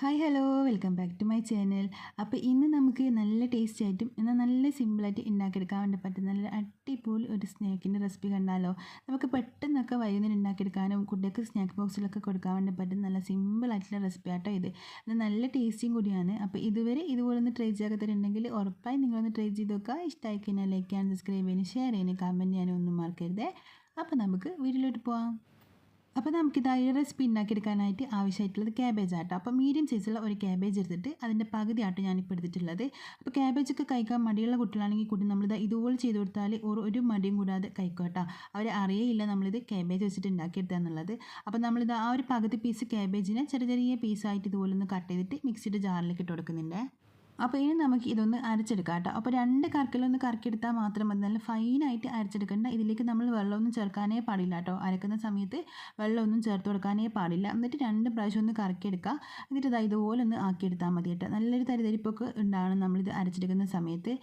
Hi hello welcome back to my channel. അപ്പോൾ ഇന്ന് നമുക്ക് നല്ല ടേസ്റ്റി ആയിട്ടും എന്നാൽ നല്ല സിമ്പിളായിട്ട് ഉണ്ടാക്കിയെടുക്കാൻ വേണ്ടി പറ്റുന്ന നല്ല അടിപൊളി ഒരു സ്നാക്കിൻ്റെ റെസിപ്പി കണ്ടാലോ. നമുക്ക് പെട്ടെന്നൊക്കെ വൈകുന്നേരം ഉണ്ടാക്കിയെടുക്കാനും കുട്ടികൾക്ക് സ്നാക്ക് ബോക്സിലൊക്കെ കൊടുക്കാൻ വേണ്ടി പറ്റുന്ന നല്ല സിമ്പിളായിട്ടുള്ള റെസിപ്പി ആട്ടോ ഇത്. നല്ല ടേസ്റ്റിയും കൂടിയാണ്. അപ്പോൾ ഇതുവരെ ഇതുപോലെ ഒന്ന് ട്രൈ ചെയ്യാത്തിട്ടുണ്ടെങ്കിൽ ഉറപ്പായി നിങ്ങളൊന്ന് ട്രൈ ചെയ്ത് നോക്കുക. ഇഷ്ടമായി കഴിഞ്ഞാൽ ലൈക്ക് ചെയ്യാനും സബ്സ്ക്രൈബ് ചെയ്യാനും ഷെയർ ചെയ്യാനും കമൻറ്റ് ചെയ്യാനും ഒന്നും മറക്കരുത്. അപ്പോൾ നമുക്ക് വീഡിയോയിലോട്ട് പോവാം. അപ്പോൾ നമുക്കിത് ഈ റെസിപ്പി ഉണ്ടാക്കിയെടുക്കാനായിട്ട് ആവശ്യമായിട്ടുള്ളത് ക്യാബേജ് ആട്ടോ. അപ്പോൾ മീഡിയം സൈസുള്ള ഒരു ക്യാബേജ് എടുത്തിട്ട് അതിൻ്റെ പകുതി ആട്ടോ ഞാനിപ്പോൾ എടുത്തിട്ടുള്ളത്. അപ്പോൾ ക്യാബേജൊക്കെ കഴിക്കാൻ മടിയുള്ള കുട്ടികളാണെങ്കിൽ കൂടി നമ്മളിത് ഇതുപോലെ ചെയ്ത് കൊടുത്താൽ ഒരു മടിയും കൂടാതെ കഴിക്കും കേട്ടോ. അവർ അറിയേയില്ല നമ്മളിത് ക്യാബേജ് വെച്ചിട്ട് ഉണ്ടാക്കിയെടുത്താന്നുള്ളത്. അപ്പോൾ നമ്മളിത് ആ ഒരു പകുതി പീസ് ക്യാബേജിനെ ചെറിയ ചെറിയ പീസായിട്ട് ഇതുപോലെ ഒന്ന് കട്ട് ചെയ്തിട്ട് മിക്സിയുടെ ജാറിലേക്ക് ഇട്ട് കൊടുക്കുന്നുണ്ട്. അപ്പോൾ ഇനി നമുക്ക് ഇതൊന്ന് അരച്ചെടുക്കാം കേട്ടോ. അപ്പോൾ 2 കറക്കലൊന്ന് കറക്കിയെടുത്താൽ മാത്രം മതി. നല്ല ഫൈനായിട്ട് അരച്ചെടുക്കേണ്ട. ഇതിലേക്ക് നമ്മൾ വെള്ളമൊന്നും ചേർക്കാനേ പാടില്ല കേട്ടോ. അരക്കുന്ന സമയത്ത് വെള്ളമൊന്നും ചേർത്ത് കൊടുക്കാനേ പാടില്ല. എന്നിട്ട് 2 പ്രാവശ്യം ഒന്ന് കറക്കിയെടുക്കുക. എന്നിട്ട് ഇതുപോലെ ഒന്ന് ആക്കിയെടുത്താൽ മതി കേട്ടോ. നല്ലൊരു തരിതരിപ്പൊക്കെ ഉണ്ടാവണം നമ്മളിത് അരച്ചെടുക്കുന്ന സമയത്ത്.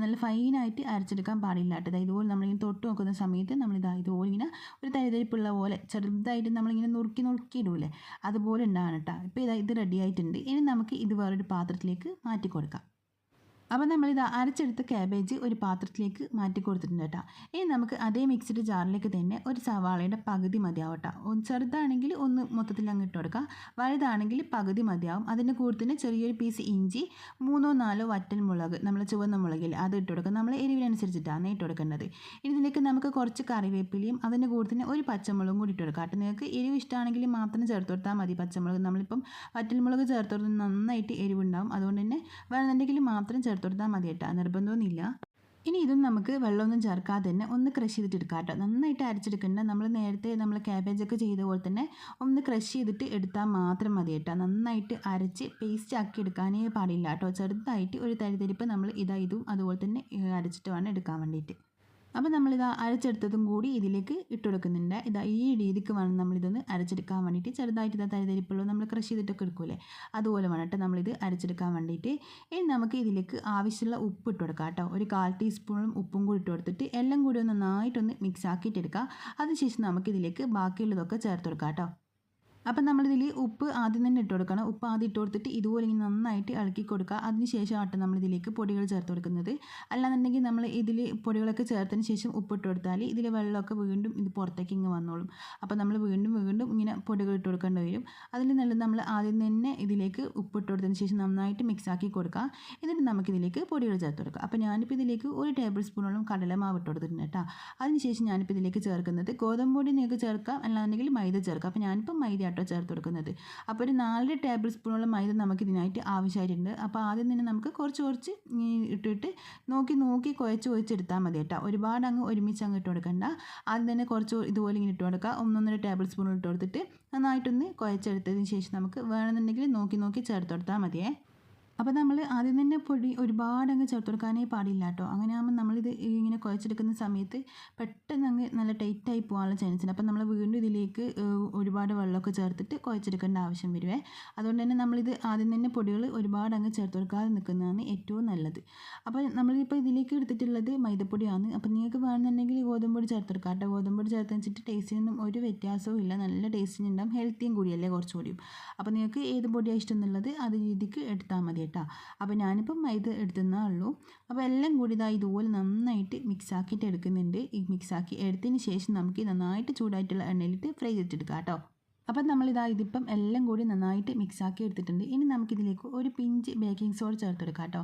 നല്ല ഫൈനായിട്ട് അരച്ചെടുക്കാൻ പാടില്ല കേട്ടോ. ഇതുപോലെ നമ്മളിങ്ങനെ തൊട്ട് നോക്കുന്ന സമയത്ത് ഇതുപോലെ ഇങ്ങനെ ഒരു തരിതരിപ്പുള്ള പോലെ ചെറുതായിട്ട് നമ്മളിങ്ങനെ നുറുക്കിയിടൂലേ, അതുപോലെ ഉണ്ടാവണം കേട്ടോ. ഇപ്പോൾ ഇത് റെഡി ആയിട്ടുണ്ട്. ഇനി നമുക്ക് ഇത് വേറൊരു പാത്രത്തിലേക്ക് മാറ്റി കൊടുക്കാം. അപ്പോൾ നമ്മളിത് അരച്ചെടുത്ത ക്യാബേജ് ഒരു പാത്രത്തിലേക്ക് മാറ്റി കൊടുത്തിട്ടുണ്ട് കേട്ടോ. ഇനി നമുക്ക് അതേ മിക്സിഡ് ജാറിലേക്ക് തന്നെ ഒരു സവാളയുടെ പകുതി മതിയാവും കേട്ടോ. ചെറുതാണെങ്കിൽ ഒന്ന് മൊത്തത്തിൽ അങ്ങ് ഇട്ട് കൊടുക്കുക. വലുതാണെങ്കിൽ പകുതി മതിയാവും. അതിൻ്റെ കൂടെ തന്നെ ചെറിയൊരു പീസ് ഇഞ്ചി, 3-4 വറ്റൽ മുളക്, നമ്മൾ ചുവന്ന മുളകിൽ അത് ഇട്ട് കൊടുക്കുക. നമ്മൾ എരിവിനനുസരിച്ചിട്ടാണ് ഇട്ട് കൊടുക്കേണ്ടത്. ഇനി ഇതിലേക്ക് നമുക്ക് കുറച്ച് കറിവേപ്പിലയും അതിൻ്റെ കൂടെ തന്നെ ഒരു പച്ചമുളകും കൂടി ഇട്ട് കൊടുക്കുക കേട്ടോ. നിങ്ങൾക്ക് എരിവ് ഇഷ്ടമാണെങ്കിൽ മാത്രം ചേർത്ത് കൊടുത്താൽ മതി പച്ചമുളക്. നമ്മളിപ്പം വറ്റൽമുളക് ചേർത്ത് കൊടുത്താൽ നന്നായിട്ട് എരിവുണ്ടാവും. അതുകൊണ്ട് തന്നെ വേണമെന്നുണ്ടെങ്കിൽ മാത്രം ചേർത്ത് കൊടുത്താൽ മതി കേട്ടോ. നിർബന്ധമൊന്നുമില്ല. ഇനി ഇതും നമുക്ക് വെള്ളമൊന്നും ചേർക്കാതെ തന്നെ ഒന്ന് ക്രഷ് ചെയ്തിട്ട് എടുക്കാം കേട്ടോ. നന്നായിട്ട് അരച്ചെടുക്കേണ്ട. നമ്മൾ നേരത്തെ ക്യാബേജൊക്കെ ചെയ്ത പോലെ തന്നെ ഒന്ന് ക്രഷ് ചെയ്തിട്ട് എടുത്താൽ മാത്രം മതി കേട്ടോ. നന്നായിട്ട് അരച്ച് പേസ്റ്റ് ആക്കി എടുക്കാനേ പാടില്ല കേട്ടോ. ചെറുതായിട്ട് ഒരു തരിതരിപ്പ് നമ്മൾ ഇതും അതുപോലെ തന്നെ അരച്ചിട്ട് വേണം എടുക്കാൻ വേണ്ടിയിട്ട്. അപ്പോൾ നമ്മളിത് അരച്ചെടുത്തതും കൂടി ഇതിലേക്ക് ഇട്ട് കൊടുക്കുന്നുണ്ട്. ഈ രീതിക്ക് വേണം നമ്മളിതൊന്ന് അരച്ചെടുക്കാൻ വേണ്ടിയിട്ട്. ചെറുതായിട്ട് തരിതരിപ്പുള്ളൂ നമ്മൾ ക്രഷ് ചെയ്തിട്ടൊക്കെ എടുക്കൂലേ, അതുപോലെ വേണം നമ്മളിത് അരച്ചെടുക്കാൻ വേണ്ടിയിട്ട്. ഇനി നമുക്ക് ഇതിലേക്ക് ആവശ്യമുള്ള ഉപ്പ് ഇട്ട് കൊടുക്കാം കേട്ടോ. ഒരു 1/4 ടീസ്പൂണും ഉപ്പും കൂടി ഇട്ട് കൊടുത്തിട്ട് എല്ലാം കൂടി ഒന്ന് നന്നായിട്ടൊന്ന് മിക്സ് ആക്കിയിട്ട് എടുക്കുക. അതിനുശേഷം നമുക്കിതിലേക്ക് ബാക്കിയുള്ളതൊക്കെ ചേർത്ത് കൊടുക്കാം കേട്ടോ. അപ്പം നമ്മളിതിൽ ഉപ്പ് ആദ്യം തന്നെ ഇട്ട് കൊടുക്കണം. ഉപ്പ് ആദ്യം ഇട്ട് കൊടുത്തിട്ട് ഇതുപോലെ ഇങ്ങനെ നന്നായിട്ട് ഇളക്കി കൊടുക്കുക. അതിന് ശേഷമായിട്ട് നമ്മളിതിലേക്ക് പൊടികൾ ചേർത്ത് കൊടുക്കുന്നത്. അല്ലാന്നുണ്ടെങ്കിൽ നമ്മൾ ഇതിൽ പൊടികളൊക്കെ ചേർത്തതിന് ശേഷം ഉപ്പ് ഇട്ട് കൊടുത്താൽ ഇതിൽ വെള്ളമൊക്കെ വീണ്ടും ഇത് പുറത്തേക്ക് ഇങ്ങ് വന്നോളും. അപ്പോൾ നമ്മൾ വീണ്ടും ഇങ്ങനെ പൊടികൾ ഇട്ട് കൊടുക്കേണ്ടി വരും. അതിൽ നല്ലത് നമ്മൾ ആദ്യം തന്നെ ഇതിലേക്ക് ഉപ്പ് ഇട്ട് കൊടുത്തതിന് ശേഷം നന്നായിട്ട് മിക്സ് ആക്കി കൊടുക്കുക. എന്നിട്ട് നമുക്കിതിലേക്ക് പൊടികൾ ചേർത്ത് കൊടുക്കുക. അപ്പോൾ ഞാനിപ്പോൾ ഇതിലേക്ക് 1 ടേബിൾ സ്പൂണോളം കടലമാവ് ഇട്ട് കൊടുത്തിട്ടുണ്ട് കേട്ടോ. അതിനുശേഷം ഞാനിപ്പോൾ ഇതിലേക്ക് ചേർക്കുന്നത് ഗോതമ്പ് പൊടി നിങ്ങൾക്ക് ചേർക്കാം, അല്ലാന്നുണ്ടെങ്കിൽ മൈദ ചേർക്കാം. അപ്പോൾ ഞാനിപ്പോൾ മൈദ ചേർത്ത് കൊടുക്കുന്നത്. അപ്പോൾ ഒരു 4 ടേബിൾ സ്പൂണോളം മൈദ നമുക്ക് ഇതിനായിട്ട് ആവശ്യമായിട്ടുണ്ട്. അപ്പോൾ ആദ്യം തന്നെ നമുക്ക് കുറച്ച് ഇട്ടിട്ട് നോക്കി കുഴച്ചെടുത്താൽ മതി കേട്ടോ. ഒരുപാട് അങ്ങ് ഒരുമിച്ച് അങ്ങ് ഇട്ട് കൊടുക്കണ്ട. ആദ്യം തന്നെ കുറച്ച് ഇതുപോലെ ഇങ്ങനെ ഇട്ട് കൊടുക്കുക. 1-1.5 ടേബിൾ സ്പൂൺ ഇട്ട് കൊടുത്തിട്ട് നന്നായിട്ടൊന്ന് കുഴച്ചെടുത്തതിന് ശേഷം നമുക്ക് വേണമെന്നുണ്ടെങ്കിൽ നോക്കി ചേർത്ത് കൊടുത്താൽ മതിയേ. അപ്പോൾ നമ്മൾ ആദ്യം തന്നെ പൊടി ഒരുപാട് അങ്ങ് ചേർത്ത് കൊടുക്കാനേ പാടില്ല കേട്ടോ. അങ്ങനെ ആകുമ്പോൾ നമ്മളിത് ഇങ്ങനെ കുഴച്ചെടുക്കുന്ന സമയത്ത് പെട്ടെന്ന് അങ്ങ് നല്ല ടൈറ്റായി പോകാനുള്ള ചാൻസ് ഉണ്ട്. അപ്പോൾ നമ്മൾ വീണ്ടും ഇതിലേക്ക് ഒരുപാട് വെള്ളമൊക്കെ ചേർത്തിട്ട് കുഴച്ചെടുക്കേണ്ട ആവശ്യം വരുവേ. അതുകൊണ്ട് തന്നെ നമ്മളിത് ആദ്യം തന്നെ പൊടികൾ ഒരുപാട് അങ്ങ് ചേർത്ത് കൊടുക്കാതെ നിൽക്കുന്നതാണ് ഏറ്റവും നല്ലത്. അപ്പോൾ നമ്മളിപ്പോൾ ഇതിലേക്ക് എടുത്തിട്ടുള്ളത് മൈദപ്പൊടിയാണ്. അപ്പോൾ നിങ്ങൾക്ക് വേണമെന്നുണ്ടെങ്കിൽ ഗോതമ്പ് പൊടി ചേർത്ത് കൊടുക്കാം കേട്ടോ. ഗോതമ്പ് പൊടി ചേർത്ത് വെച്ചിട്ട് ടേസ്റ്റിനൊന്നും ഒരു വ്യത്യാസവും ഇല്ല. നല്ല ടേസ്റ്റിനുണ്ടാവും, ഹെൽത്തിയും കൂടിയല്ലേ കുറച്ചുകൂടിയും. അപ്പോൾ നിങ്ങൾക്ക് ഏത് പൊടിയാണ് ഇഷ്ടം എന്നുള്ളത് അത് രീതിക്ക് എടുത്താൽ മതി കേട്ടോ. അപ്പോൾ ഞാനിപ്പം മൈദ എടുത്തേ ഉള്ളൂ. അപ്പോൾ എല്ലാം കൂടി ഇതുപോലെ നന്നായിട്ട് മിക്സ് ആക്കിയിട്ട് എടുക്കുന്നുണ്ട്. ഈ മിക്സ് ആക്കി എടുത്തതിന് ശേഷം നമുക്ക് നന്നായിട്ട് ചൂടായിട്ടുള്ള എണ്ണയിലിട്ട് ഫ്രൈ ചെയ്തിട്ടെടുക്കാം കേട്ടോ. അപ്പം ഇതിപ്പം എല്ലാം കൂടി നന്നായിട്ട് മിക്സാക്കി എടുത്തിട്ടുണ്ട്. ഇനി നമുക്കിതിലേക്ക് ഒരു പിഞ്ച് ബേക്കിംഗ് സോഡ ചേർത്ത് കൊടുക്കാം കേട്ടോ.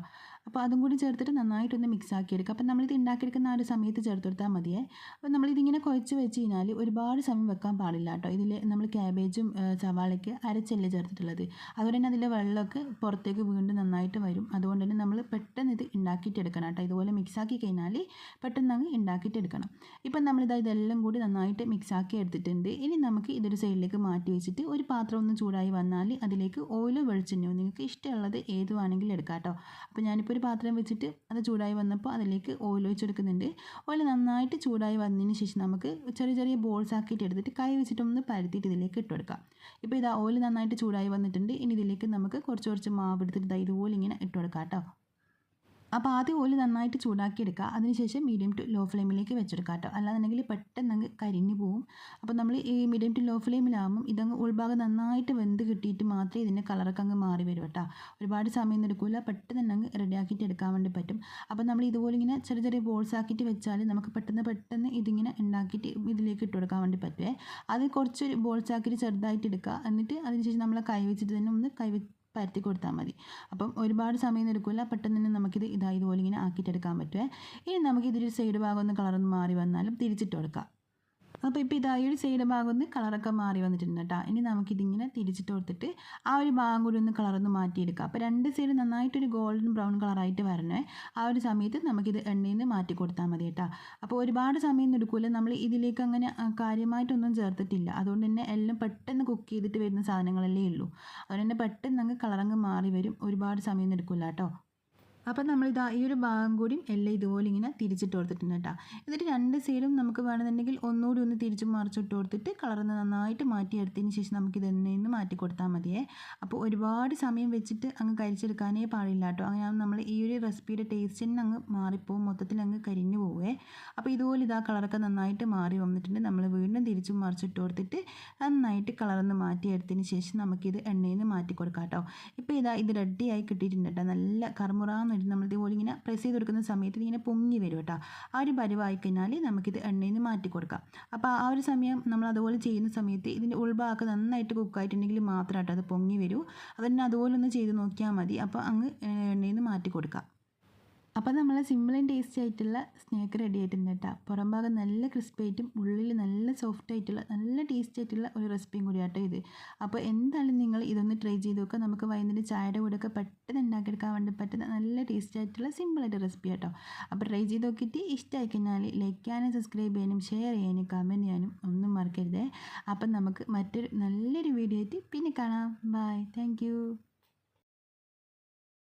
അപ്പോൾ അതും കൂടി ചേർത്തിട്ട് നന്നായിട്ടൊന്ന് മിക്സാക്കി എടുക്കുക. അപ്പം നമ്മളിത് ഉണ്ടാക്കിയെടുക്കുന്ന ആ ഒരു സമയത്ത് ചേർത്ത് കൊടുത്താൽ മതിയേ. അപ്പോൾ നമ്മളിതിങ്ങനെ കുഴച്ച് വെച്ച് കഴിഞ്ഞാൽ ഒരുപാട് സമയം വെക്കാൻ പാടില്ല കേട്ടോ. ഇതിൽ നമ്മൾ ക്യാബേജും സവാളയ്ക്ക് അരച്ചല്ലേ ചേർത്തിട്ടുള്ളത്. അതുകൊണ്ട് തന്നെ അതിലെ വെള്ളമൊക്കെ പുറത്തേക്ക് വീണ്ടും നന്നായിട്ട് വരും. അതുകൊണ്ട് തന്നെ നമ്മൾ പെട്ടെന്ന് ഇത് ഉണ്ടാക്കിയിട്ട് എടുക്കണം കേട്ടോ. ഇതുപോലെ മിക്സാക്കി കഴിഞ്ഞാൽ പെട്ടെന്ന് അങ്ങ് ഉണ്ടാക്കിയിട്ട് എടുക്കണം. ഇപ്പം ഇതെല്ലാം കൂടി നന്നായിട്ട് മിക്സാക്കി എടുത്തിട്ടുണ്ട്. ഇനി നമുക്ക് ഇതൊരു സൈഡിലേക്ക് മാറ്റി വെച്ചിട്ട് ഒരു പാത്രം ഒന്ന് ചൂടായി വന്നാൽ അതിലേക്ക് ഓയിലോ വെളിച്ചെണ്ണയോ നിങ്ങൾക്ക് ഇഷ്ടമുള്ളത് ഏത് വേണമെങ്കിലും എടുക്കാം കേട്ടോ. അപ്പോൾ ഞാനിപ്പോൾ ഒരു പാത്രം വെച്ചിട്ട് അത് ചൂടായി വന്നപ്പോൾ അതിലേക്ക് ഓയിൽ ഒഴിച്ചെടുക്കുന്നുണ്ട്. ഓയിൽ നന്നായിട്ട് ചൂടായി വന്നതിന് ശേഷം നമുക്ക് ചെറിയ ബോൾസ് ആക്കിയിട്ട് എടുത്തിട്ട് കൈ വെച്ചിട്ടൊന്ന് പരത്തിയിട്ട് ഇതിലേക്ക് ഇട്ട് കൊടുക്കാം. ഇപ്പോൾ ഓയിൽ നന്നായിട്ട് ചൂടായി വന്നിട്ടുണ്ട്. ഇനി ഇതിലേക്ക് നമുക്ക് കുറച്ച് മാവ് എടുത്തിട്ട് ഇതുപോലെ ഇങ്ങനെ ഇട്ട് കൊടുക്കാം കേട്ടോ. അപ്പോൾ ആദ്യം ഓയിൽ നന്നായിട്ട് ചൂടാക്കി എടുക്കുക. അതിനുശേഷം മീഡിയം ടു ലോ ഫ്ലെയിമിലേക്ക് വെച്ചെടുക്കുക കേട്ടോ. അല്ലാന്നുണ്ടെങ്കിൽ പെട്ടെന്ന് അങ്ങ് കരിഞ്ഞു പോവും. അപ്പോൾ നമ്മൾ ഈ മീഡിയം ടു ലോ ഫ്ലെയിമിലാകുമ്പം ഇതങ്ങ് ഉൾഭാഗം നന്നായിട്ട് വെന്ത് കിട്ടിയിട്ട് മാത്രമേ ഇതിൻ്റെ കളറൊക്കെ അങ്ങ് മാറി വരും കേട്ടോ. ഒരുപാട് സമയം എടുക്കില്ല, പെട്ടെന്ന് തന്നെ അങ്ങ് റെഡിയാക്കിയിട്ട് എടുക്കാൻ വേണ്ടി പറ്റും. അപ്പോൾ നമ്മൾ ഇതുപോലെ ഇങ്ങനെ ചെറിയ ചെറിയ ബോൾസ് ആക്കിയിട്ട് വെച്ചാൽ നമുക്ക് പെട്ടെന്ന് ഇതിങ്ങനെ ഉണ്ടാക്കിയിട്ട് ഇതിലേക്ക് ഇട്ട് കൊടുക്കാൻ വേണ്ടി പറ്റുമേ. അത് കുറച്ച് ബോൾസ് ആക്കിയിട്ട് ചെറുതായിട്ട് എടുക്കുക. എന്നിട്ട് അതിനുശേഷം നമ്മൾ കൈ വെച്ചിട്ട് തന്നെ ഒന്ന് പരത്തി കൊടുത്താൽ മതി. അപ്പം ഒരുപാട് സമയം എടുക്കില്ല, പെട്ടെന്ന് തന്നെ നമുക്കിത് ഇതുപോലെ ഇങ്ങനെ ആക്കിയിട്ടെടുക്കാൻ പറ്റുമേ. ഇനി നമുക്കിതൊരു സൈഡ് ഭാഗം ഒന്ന് കളറൊന്ന് മാറി വന്നാലും തിരിച്ചിട്ട് കൊടുക്കാം. അപ്പോൾ ഇപ്പോൾ ഇതാ ഈ ഒരു സൈഡ് ഭാഗം ഒന്ന് കളറൊക്കെ മാറി വന്നിട്ടുണ്ട് കേട്ടോ. ഇനി നമുക്കിതിങ്ങനെ തിരിച്ചിട്ട് കൊടുത്തിട്ട് ആ ഒരു ഭാഗം കൂടി ഒന്ന് കളറൊന്ന് മാറ്റിയെടുക്കുക. അപ്പോൾ രണ്ട് സൈഡ് നന്നായിട്ടൊരു ഗോൾഡൻ ബ്രൗൺ കളറായിട്ട് വരണേ. ആ ഒരു സമയത്ത് നമുക്കിത് എണ്ണയിൽ നിന്ന് മാറ്റി കൊടുത്താൽ മതി കേട്ടോ. അപ്പോൾ ഒരുപാട് സമയം എടുക്കില്ല, നമ്മൾ ഇതിലേക്ക് അങ്ങനെ കാര്യമായിട്ടൊന്നും ചേർത്തിട്ടില്ല. അതുകൊണ്ട് തന്നെ എല്ലാം പെട്ടെന്ന് കുക്ക് ചെയ്തിട്ട് വരുന്ന സാധനങ്ങളല്ലേ ഉള്ളൂ. അതുകൊണ്ട് തന്നെ പെട്ടെന്ന് അങ്ങ് കളറങ്ങ് മാറി വരും, ഒരുപാട് സമയം എടുക്കില്ല കേട്ടോ. അപ്പം നമ്മളിതാ ഈ ഒരു ഭാഗം കൂടിയും എല്ലാം ഇതുപോലെ ഇങ്ങനെ തിരിച്ചിട്ട് കൊടുത്തിട്ടുണ്ട് കേട്ടോ. എന്നിട്ട് രണ്ട് സൈഡും നമുക്ക് വേണമെന്നുണ്ടെങ്കിൽ ഒന്നുകൂടി ഒന്ന് തിരിച്ചും മറിച്ചിട്ട് കൊടുത്തിട്ട് കളർന്ന് നന്നായിട്ട് മാറ്റിയെടുത്തതിന് ശേഷം നമുക്കിത് എണ്ണയിൽ നിന്ന് മാറ്റി കൊടുത്താൽ മതിയേ. അപ്പോൾ ഒരുപാട് സമയം വെച്ചിട്ട് അങ്ങ് കരിച്ചെടുക്കാനേ പാടില്ല കേട്ടോ. അങ്ങനെ നമ്മൾ ഈ ഒരു റെസിപ്പിയുടെ ടേസ്റ്റ് തന്നെ അങ്ങ് മാറിപ്പോവും, മൊത്തത്തിൽ അങ്ങ് കരിഞ്ഞു പോവേ. അപ്പോൾ ഇതുപോലെ ഇതാ കളറൊക്കെ നന്നായിട്ട് മാറി വന്നിട്ടുണ്ട്. നമ്മൾ വീണ്ടും തിരിച്ചും മറിച്ചിട്ട് കൊടുത്തിട്ട് നന്നായിട്ട് കളർന്ന് മാറ്റിയെടുത്തതിന് ശേഷം നമുക്കിത് എണ്ണയിൽ നിന്ന് മാറ്റി കൊടുക്കാം കേട്ടോ. ഇപ്പോൾ ഇതാ ഇത് റെഡിയായി കിട്ടിയിട്ടുണ്ട് കേട്ടോ. നല്ല കറുമുറാന്ന് നമ്മൾ ഇതുപോലെ ഇങ്ങനെ പ്രസ് ചെയ്ത് കൊടുക്കുന്ന സമയത്ത് ഇങ്ങനെ പൊങ്ങി വരും കേട്ടോ. ആ ഒരു പരുവായി കഴിഞ്ഞാൽ നമുക്കിത് എണ്ണയിൽ നിന്ന് മാറ്റി കൊടുക്കാം. അപ്പോൾ ആ ഒരു സമയം നമ്മൾ അതുപോലെ ചെയ്യുന്ന സമയത്ത് ഇതിൻ്റെ ഉൾഭാഗമൊക്കെ നന്നായിട്ട് കുക്കായിട്ടുണ്ടെങ്കിൽ മാത്രം കേട്ടോ അത് പൊങ്ങി വരൂ. അതുതന്നെ അതുപോലെ ഒന്ന് ചെയ്ത് നോക്കിയാൽ മതി. അപ്പോൾ അങ്ങ് എണ്ണയിൽ നിന്ന് മാറ്റി കൊടുക്കാം. അപ്പോൾ നമ്മൾ സിമ്പിൾ ആൻഡ് ടേസ്റ്റി ആയിട്ടുള്ള സ്നാക്ക് റെഡി ആയിട്ടുണ്ട് കേട്ടോ. പുറം ഭാഗം നല്ല ക്രിസ്പി ആയിട്ടും ഉള്ളിൽ നല്ല സോഫ്റ്റ് ആയിട്ടുള്ള നല്ല ടേസ്റ്റി ആയിട്ടുള്ള ഒരു റെസിപ്പിയും കൂടി ആട്ടോ ഇത്. അപ്പോൾ എന്തായാലും നിങ്ങൾ ഇതൊന്ന് ട്രൈ ചെയ്ത് നോക്കുക. നമുക്ക് വൈകുന്നേരം ചായയുടെ കൂടെയൊക്കെ പെട്ടെന്ന് ഉണ്ടാക്കിയെടുക്കാൻ വേണ്ടി പറ്റുന്ന നല്ല ടേസ്റ്റി ആയിട്ടുള്ള സിമ്പിളായിട്ട് റെസിപ്പി കേട്ടോ. അപ്പോൾ ട്രൈ ചെയ്ത് നോക്കിയിട്ട് ഇഷ്ടമായി കഴിഞ്ഞാൽ ലൈക്ക് ചെയ്യാനും സബ്സ്ക്രൈബ് ചെയ്യാനും ഷെയർ ചെയ്യാനും കമൻറ്റ് ചെയ്യാനും ഒന്നും മറക്കരുതേ. അപ്പം നമുക്ക് മറ്റൊരു നല്ലൊരു വീഡിയോ ആയിട്ട് പിന്നെ കാണാം. Bye, thank U.